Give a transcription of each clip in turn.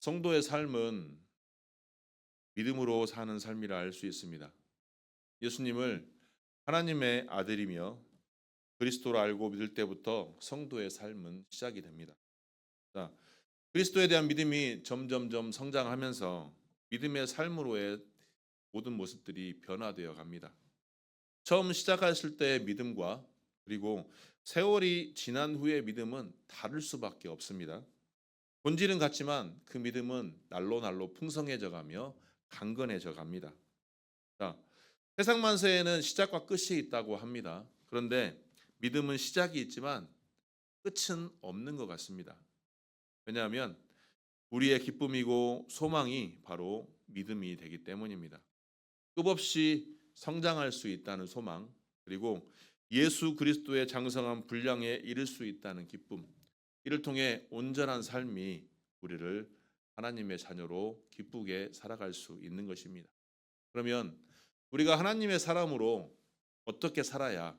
성도의 삶은 믿음으로 사는 삶이라 할 수 있습니다. 예수님을 하나님의 아들이며 그리스도로 알고 믿을 때부터 성도의 삶은 시작이 됩니다. 자, 그리스도에 대한 믿음이 점점점 성장하면서 믿음의 삶으로의 모든 모습들이 변화되어 갑니다. 처음 시작했을 때의 믿음과 그리고 세월이 지난 후의 믿음은 다를 수밖에 없습니다. 본질은 같지만 그 믿음은 날로 날로 풍성해져 가며 강건해져 갑니다. 자, 세상 만세에는 시작과 끝이 있다고 합니다. 그런데 믿음은 시작이 있지만 끝은 없는 것 같습니다. 왜냐하면 우리의 기쁨이고 소망이 바로 믿음이 되기 때문입니다. 끝없이 성장할 수 있다는 소망, 그리고 예수 그리스도의 장성한 분량에 이를 수 있다는 기쁨, 이를 통해 온전한 삶이 우리를 하나님의 자녀로 기쁘게 살아갈 수 있는 것입니다. 그러면 우리가 하나님의 사람으로 어떻게 살아야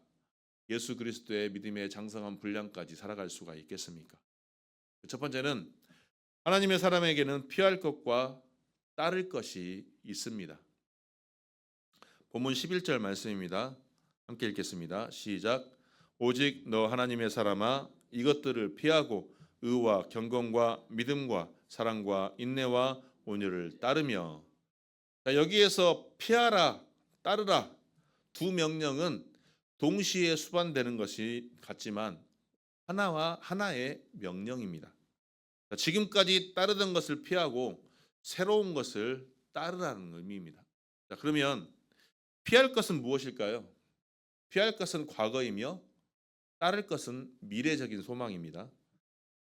예수 그리스도의 믿음의 장성한 분량까지 살아갈 수가 있겠습니까? 첫 번째는 하나님의 사람에게는 피할 것과 따를 것이 있습니다. 본문 11절 말씀입니다. 함께 읽겠습니다. 시작. 오직 너 하나님의 사람아 이것들을 피하고 의와 경건과 믿음과 사랑과 인내와 온유를 따르며. 자, 여기에서 피하라, 따르라 두 명령은 동시에 수반되는 것이 같지만 하나와 하나의 명령입니다. 자, 지금까지 따르던 것을 피하고 새로운 것을 따르라는 의미입니다. 자, 그러면 피할 것은 무엇일까요? 피할 것은 과거이며 따를 것은 미래적인 소망입니다.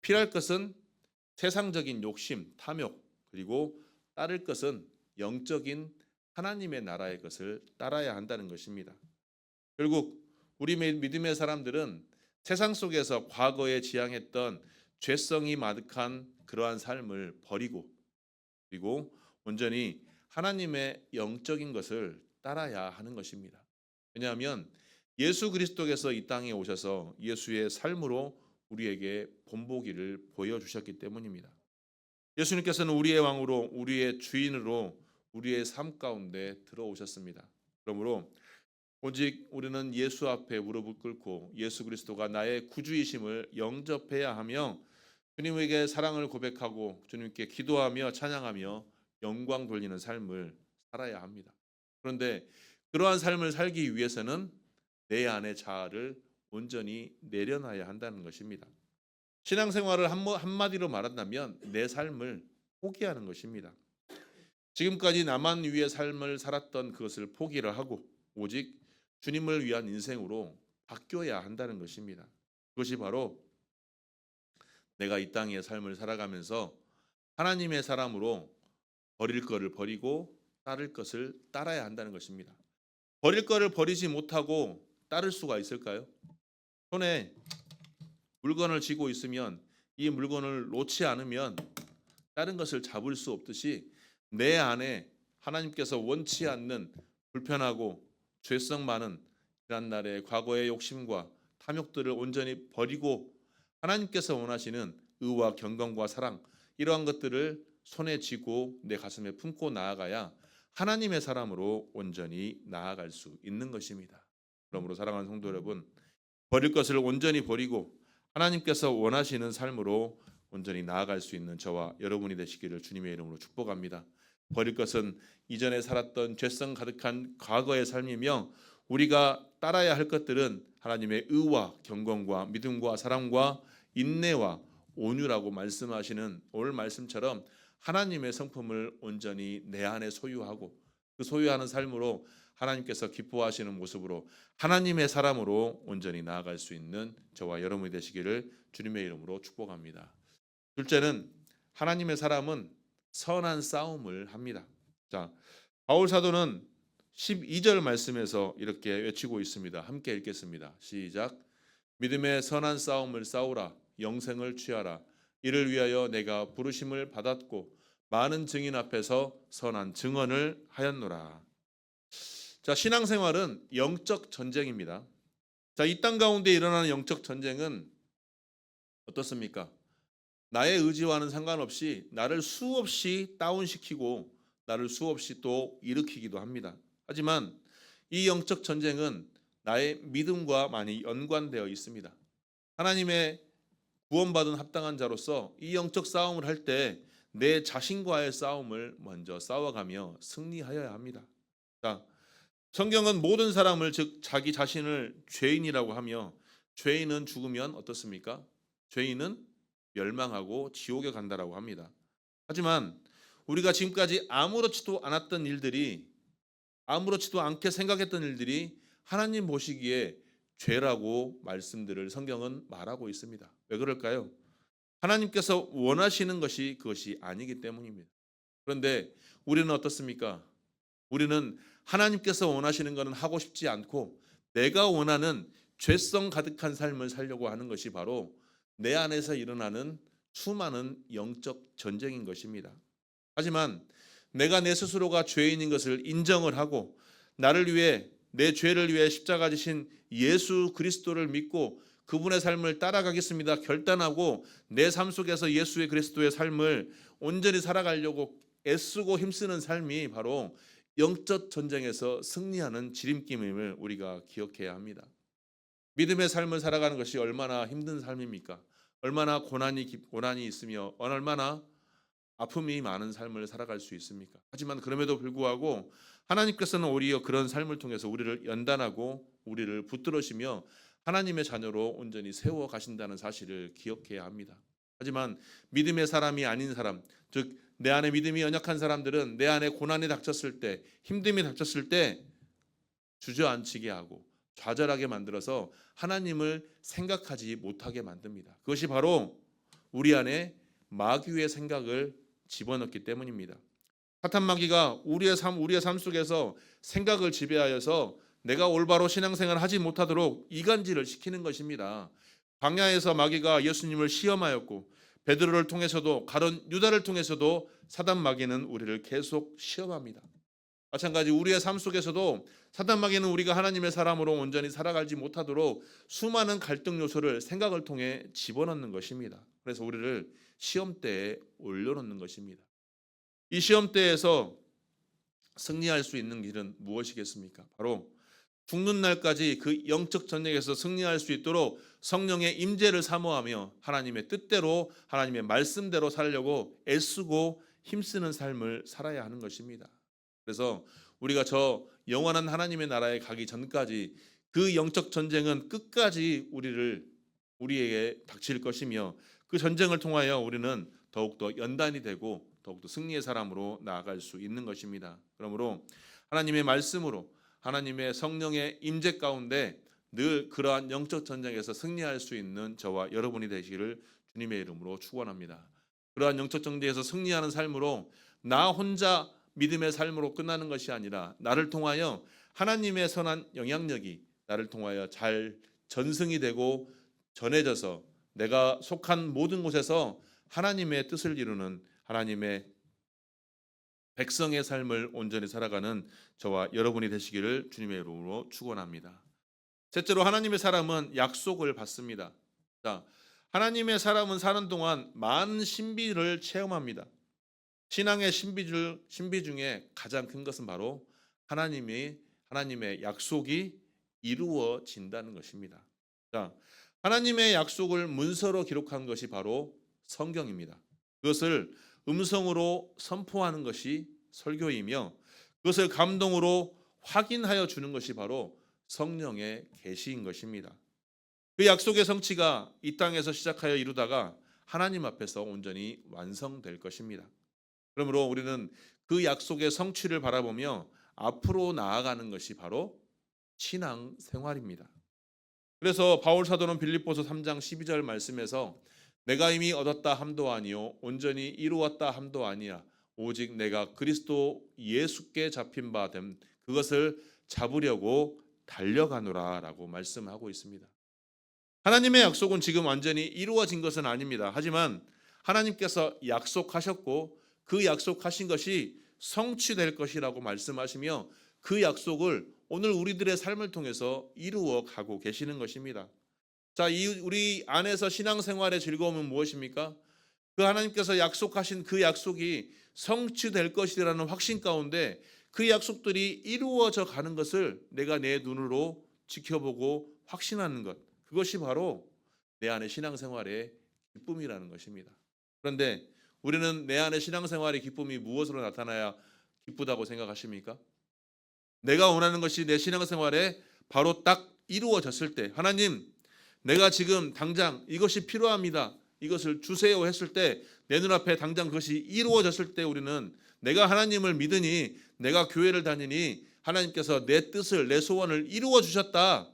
피할 것은 세상적인 욕심, 탐욕, 그리고 따를 것은 영적인 하나님의 나라의 것을 따라야 한다는 것입니다. 결국 우리 믿음의 사람들은 세상 속에서 과거에 지향했던 죄성이 가득한 그러한 삶을 버리고 그리고 온전히 하나님의 영적인 것을 따라야 하는 것입니다. 왜냐하면 예수 그리스도께서 이 땅에 오셔서 예수의 삶으로 우리에게 본보기를 보여주셨기 때문입니다. 예수님께서는 우리의 왕으로 우리의 주인으로 우리의 삶 가운데 들어오셨습니다. 그러므로 오직 우리는 예수 앞에 무릎을 꿇고 예수 그리스도가 나의 구주이심을 영접해야 하며 주님에게 사랑을 고백하고 주님께 기도하며 찬양하며 영광 돌리는 삶을 살아야 합니다. 그런데 그러한 삶을 살기 위해서는 내 안의 자아를 온전히 내려놔야 한다는 것입니다. 신앙생활을 한마디로 말한다면 내 삶을 포기하는 것입니다. 지금까지 나만 위해 삶을 살았던 그것을 포기를 하고 오직 주님을 위한 인생으로 바뀌어야 한다는 것입니다. 그것이 바로 내가 이 땅의 삶을 살아가면서 하나님의 사람으로 버릴 것을 버리고 따를 것을 따라야 한다는 것입니다. 버릴 것을 버리지 못하고 따를 수가 있을까요? 손에 물건을 쥐고 있으면 이 물건을 놓지 않으면 다른 것을 잡을 수 없듯이 내 안에 하나님께서 원치 않는 불편하고 죄성 많은 지난날의 과거의 욕심과 탐욕들을 온전히 버리고 하나님께서 원하시는 의와 경건과 사랑, 이러한 것들을 손에 쥐고 내 가슴에 품고 나아가야 하나님의 사람으로 온전히 나아갈 수 있는 것입니다. 그러므로 사랑하는 성도 여러분, 버릴 것을 온전히 버리고 하나님께서 원하시는 삶으로 온전히 나아갈 수 있는 저와 여러분이 되시기를 주님의 이름으로 축복합니다. 버릴 것은 이전에 살았던 죄성 가득한 과거의 삶이며 우리가 따라야 할 것들은 하나님의 의와 경건과 믿음과 사랑과 인내와 온유라고 말씀하시는 오늘 말씀처럼 하나님의 성품을 온전히 내 안에 소유하고 그 소유하는 삶으로 하나님께서 기뻐하시는 모습으로 하나님의 사람으로 온전히 나아갈 수 있는 저와 여러분이 되시기를 주님의 이름으로 축복합니다. 둘째는 하나님의 사람은 선한 싸움을 합니다. 자, 바울 사도는 12절 말씀에서 이렇게 외치고 있습니다. 함께 읽겠습니다. 시작. 믿음의 선한 싸움을 싸우라. 영생을 취하라. 이를 위하여 내가 부르심을 받았고 많은 증인 앞에서 선한 증언을 하였노라. 자, 신앙생활은 영적 전쟁입니다. 자, 이 땅 가운데 일어나는 영적 전쟁은 어떻습니까? 나의 의지와는 상관없이 나를 수없이 다운시키고 나를 수없이 또 일으키기도 합니다. 하지만 이 영적 전쟁은 나의 믿음과 많이 연관되어 있습니다. 하나님의 구원받은 합당한 자로서 이 영적 싸움을 할 때 내 자신과의 싸움을 먼저 싸워가며 승리하여야 합니다. 자, 성경은 모든 사람을 즉 자기 자신을 죄인이라고 하며 죄인은 죽으면 어떻습니까? 죄인은 멸망하고 지옥에 간다라고 합니다. 하지만 우리가 지금까지 아무렇지도 않았던 일들이 아무렇지도 않게 생각했던 일들이 하나님 보시기에 죄라고 말씀들을 성경은 말하고 있습니다. 왜 그럴까요? 하나님께서 원하시는 것이 그것이 아니기 때문입니다. 그런데 우리는 어떻습니까? 우리는 하나님께서 원하시는 것은 하고 싶지 않고 내가 원하는 죄성 가득한 삶을 살려고 하는 것이 바로 내 안에서 일어나는 수많은 영적 전쟁인 것입니다. 하지만 내가 내 스스로가 죄인인 것을 인정을 하고 나를 위해 내 죄를 위해 십자가 지신 예수 그리스도를 믿고 그분의 삶을 따라가겠습니다. 결단하고 내 삶 속에서 예수의 그리스도의 삶을 온전히 살아가려고 애쓰고 힘쓰는 삶이 바로 영적 전쟁에서 승리하는 지름길임을 우리가 기억해야 합니다. 믿음의 삶을 살아가는 것이 얼마나 힘든 삶입니까? 얼마나 고난이 있으며 얼마나 아픔이 많은 삶을 살아갈 수 있습니까? 하지만 그럼에도 불구하고 하나님께서는 오히려 그런 삶을 통해서 우리를 연단하고 우리를 붙들으시며 하나님의 자녀로 온전히 세워 가신다는 사실을 기억해야 합니다. 하지만 믿음의 사람이 아닌 사람, 즉 내 안에 믿음이 연약한 사람들은 내 안에 고난이 닥쳤을 때, 힘듦이 닥쳤을 때 주저앉히게 하고 좌절하게 만들어서 하나님을 생각하지 못하게 만듭니다. 그것이 바로 우리 안에 마귀의 생각을 집어넣기 때문입니다. 사탄 마귀가 우리의 삶 속에서 생각을 지배하여서 내가 올바로 신앙생활을 하지 못하도록 이간질을 시키는 것입니다. 광야에서 마귀가 예수님을 시험하였고 베드로를 통해서도 가룟 유다를 통해서도 사단 마귀는 우리를 계속 시험합니다. 마찬가지 우리의 삶 속에서도 사단 마귀는 우리가 하나님의 사람으로 온전히 살아가지 못하도록 수많은 갈등 요소를 생각을 통해 집어넣는 것입니다. 그래서 우리를 시험대에 올려놓는 것입니다. 이 시험대에서 승리할 수 있는 길은 무엇이겠습니까? 바로 죽는 날까지 그 영적 전쟁에서 승리할 수 있도록 성령의 임재를 사모하며 하나님의 뜻대로 하나님의 말씀대로 살려고 애쓰고 힘쓰는 삶을 살아야 하는 것입니다. 그래서 우리가 저 영원한 하나님의 나라에 가기 전까지 그 영적 전쟁은 끝까지 우리에게 닥칠 것이며 그 전쟁을 통하여 우리는 더욱더 연단이 되고 더욱더 승리의 사람으로 나아갈 수 있는 것입니다. 그러므로 하나님의 말씀으로 하나님의 성령의 임재 가운데 늘 그러한 영적 전쟁에서 승리할 수 있는 저와 여러분이 되시기를 주님의 이름으로 축원합니다. 그러한 영적 전쟁에서 승리하는 삶으로 나 혼자 믿음의 삶으로 끝나는 것이 아니라 나를 통하여 하나님의 선한 영향력이 나를 통하여 잘 전승이 되고 전해져서 내가 속한 모든 곳에서 하나님의 뜻을 이루는 하나님의 백성의 삶을 온전히 살아가는 저와 여러분이 되시기를 주님의 이름으로 축원합니다. 셋째로 하나님의 사람은 약속을 받습니다. 자, 하나님의 사람은 사는 동안 많은 신비를 체험합니다. 신앙의 신비 중에 가장 큰 것은 바로 하나님의 약속이 이루어진다는 것입니다. 자, 하나님의 약속을 문서로 기록한 것이 바로 성경입니다. 그것을 음성으로 선포하는 것이 설교이며 그것을 감동으로 확인하여 주는 것이 바로 성령의 계시인 것입니다. 그 약속의 성취가 이 땅에서 시작하여 이루다가 하나님 앞에서 온전히 완성될 것입니다. 그러므로 우리는 그 약속의 성취를 바라보며 앞으로 나아가는 것이 바로 신앙 생활입니다. 그래서 바울 사도는 빌립보서 3장 12절 말씀에서 내가 이미 얻었다 함도 아니요 온전히 이루었다 함도 아니야 오직 내가 그리스도 예수께 잡힌 바 됨 그것을 잡으려고 달려가노라라고 말씀하고 있습니다. 하나님의 약속은 지금 완전히 이루어진 것은 아닙니다. 하지만 하나님께서 약속하셨고 그 약속하신 것이 성취될 것이라고 말씀하시며 그 약속을 오늘 우리들의 삶을 통해서 이루어 가고 계시는 것입니다. 자, 우리 안에서 신앙생활의 즐거움은 무엇입니까? 그 하나님께서 약속하신 그 약속이 성취될 것이라는 확신 가운데 그 약속들이 이루어져 가는 것을 내가 내 눈으로 지켜보고 확신하는 것, 그것이 바로 내 안의 신앙생활의 기쁨이라는 것입니다. 그런데 우리는 내 안의 신앙생활의 기쁨이 무엇으로 나타나야 기쁘다고 생각하십니까? 내가 원하는 것이 내 신앙생활에 바로 딱 이루어졌을 때, 하나님, 내가 지금 당장 이것이 필요합니다, 이것을 주세요 했을 때, 내 눈앞에 당장 그것이 이루어졌을 때 우리는 내가 하나님을 믿으니, 내가 교회를 다니니 하나님께서 내 뜻을, 내 소원을 이루어 주셨다라고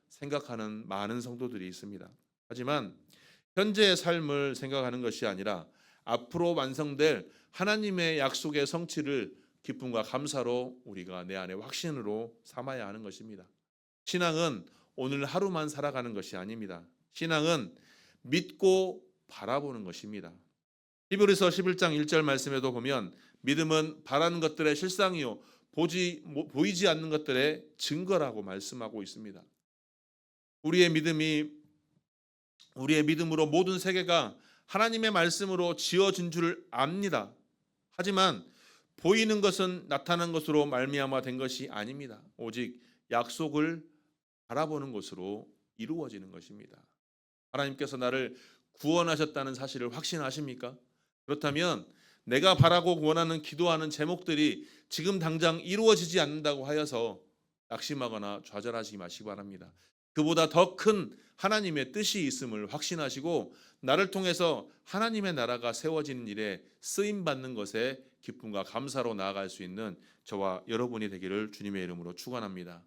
생각하는 많은 성도들이 있습니다. 하지만 현재의 삶을 생각하는 것이 아니라 앞으로 완성될 하나님의 약속의 성취를 기쁨과 감사로 우리가 내 안에 확신으로 삼아야 하는 것입니다. 신앙은 오늘 하루만 살아가는 것이 아닙니다. 신앙은 믿고 바라보는 것입니다. 히브리서 11장 1절 말씀에도 보면 믿음은 바라는 것들의 실상이요 보이지 않는 것들의 증거라고 말씀하고 있습니다. 우리의 믿음으로 모든 세계가 하나님의 말씀으로 지어진 줄 압니다. 하지만 보이는 것은 나타난 것으로 말미암아 된 것이 아닙니다. 오직 약속을 바라보는 것으로 이루어지는 것입니다. 하나님께서 나를 구원하셨다는 사실을 확신하십니까? 그렇다면 내가 바라고 원하는 기도하는 제목들이 지금 당장 이루어지지 않는다고 하여서 낙심하거나 좌절하지 마시기 바랍니다. 그보다 더 큰 하나님의 뜻이 있음을 확신하시고 나를 통해서 하나님의 나라가 세워지는 일에 쓰임받는 것에 기쁨과 감사로 나아갈 수 있는 저와 여러분이 되기를 주님의 이름으로 축원합니다.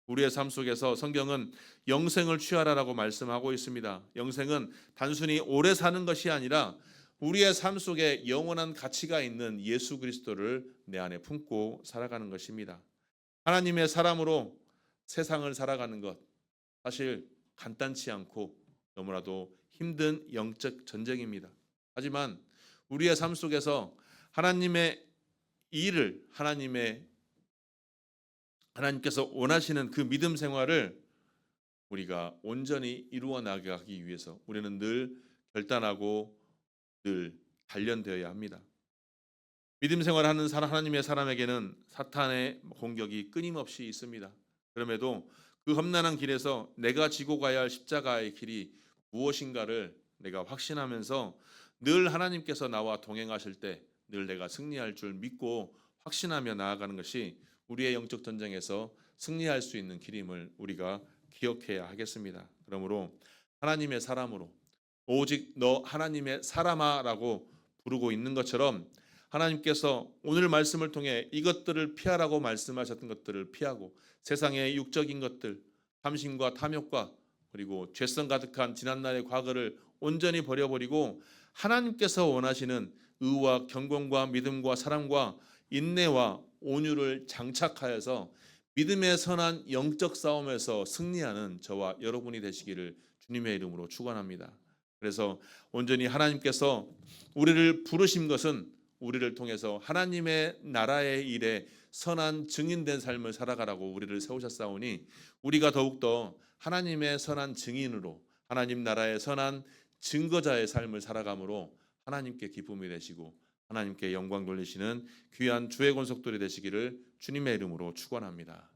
우리의 삶 속에서 성경은 영생을 취하라라고 말씀하고 있습니다. 영생은 단순히 오래 사는 것이 아니라 우리의 삶 속에 영원한 가치가 있는 예수 그리스도를 내 안에 품고 살아가는 것입니다. 하나님의 사람으로 세상을 살아가는 것, 사실 간단치 않고 너무나도 힘든 영적 전쟁입니다. 하지만 우리의 삶 속에서 하나님의 일을, 하나님께서 원하시는 그 믿음 생활을 우리가 온전히 이루어 나가기 위해서 우리는 늘 결단하고 늘 단련되어야 합니다. 믿음 생활하는 하나님의 사람에게는 사탄의 공격이 끊임없이 있습니다. 그럼에도 그 험난한 길에서 내가 지고 가야 할 십자가의 길이 무엇인가를 내가 확신하면서 늘 하나님께서 나와 동행하실 때 늘 내가 승리할 줄 믿고 확신하며 나아가는 것이 우리의 영적 전쟁에서 승리할 수 있는 길임을 우리가 기억해야 하겠습니다. 그러므로 하나님의 사람으로 오직 너 하나님의 사람아라고 부르고 있는 것처럼 하나님께서 오늘 말씀을 통해 이것들을 피하라고 말씀하셨던 것들을 피하고 세상의 육적인 것들, 탐심과 탐욕과 그리고 죄성 가득한 지난날의 과거를 온전히 버려버리고 하나님께서 원하시는 의와 경건과 믿음과 사랑과 인내와 온유를 장착하여서 믿음의 선한 영적 싸움에서 승리하는 저와 여러분이 되시기를 주님의 이름으로 축원합니다. 그래서 온전히 하나님께서 우리를 부르신 것은 우리를 통해서 하나님의 나라의 일에 선한 증인된 삶을 살아가라고 우리를 세우셨사오니 우리가 더욱더 하나님의 선한 증인으로 하나님 나라의 선한 증거자의 삶을 살아감으로 하나님께 기쁨이 되시고 하나님께 영광 돌리시는 귀한 주의 권속들이 되시기를 주님의 이름으로 축원합니다.